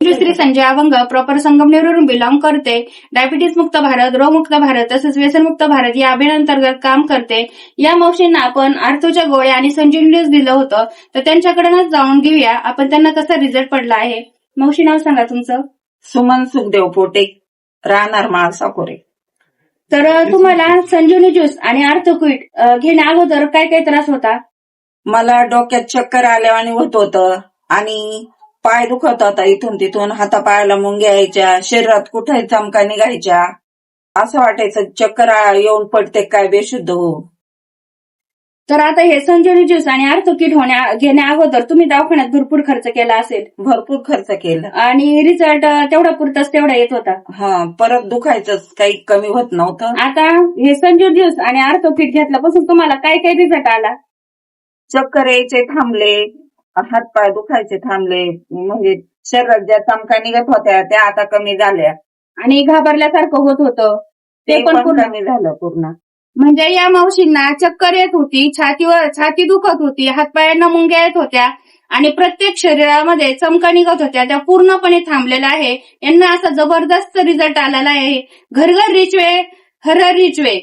Shri Sanjay अवंग proper संगमनेरवरून belong करते. Diabetes मुक्त भारत, रोगमुक्त भारत तसेच व्यसनमुक्त भारत या अभियानांतर्गत काम करते. या मावशींना आपण आर्थोच्या गोळ्या आणि संजीवनी दिलं होतं, तर त्यांच्याकडूनच जाऊन घेऊया आपण त्यांना कसा रिझल्ट पडला आहे. मावशी, नाव सांगा तुमचं. सुमन सुखदेव पोटे, राहणार माळसाकोरे. तर तुम्हाला संजीवनी ज्यूस आणि आर्थोक्विट घेण्या अगोदर काय काय त्रास होता? मला डोक्यात चक्कर आल्यावानी होत होतं आणि पाय दुखत होता इथून तिथून, हातापायाला मुंग्या यायच्या, शरीरात कुठे चमका निघायच्या, असं वाटायचं चक्कर येऊन पडते काय बेशुद्ध हो. तर आता हे संजीवनी ज्यूस आणि आर्थोक्विट घेण्या अगोदर तुम्ही दवाखान्यात भरपूर खर्च केला असेल. भरपूर खर्च केला आणि रिझल्ट तेवढा पुरताच तेवढा येत होता. हा, परत दुखायचंच, काही कमी होत नव्हतं. आता हे संजीवनी ज्यूस आणि आर्थोक्विट घेतल्यापासून तुम्हाला काय काय रिझल्ट आला? चक्कर यायचे थांबले, हातपाय दुखायचे थांबले, म्हणजे शरीरात ज्या चमका निघत होत्या त्या आता कमी झाल्या आणि घाबरल्यासारखं होत होतं ते पण कमी झालं पूर्ण. म्हणजे या मावशींना चक्कर येत होती, छाती दुखत होती, हातपायांना मुंग्या येत होत्या आणि प्रत्येक शरीरामध्ये चमका निघत होत्या, त्या पूर्णपणे थांबलेल्या आहे. यांना असा जबरदस्त रिझल्ट आलेला आहे. घर घर रिच वे, हर हर रिच वे.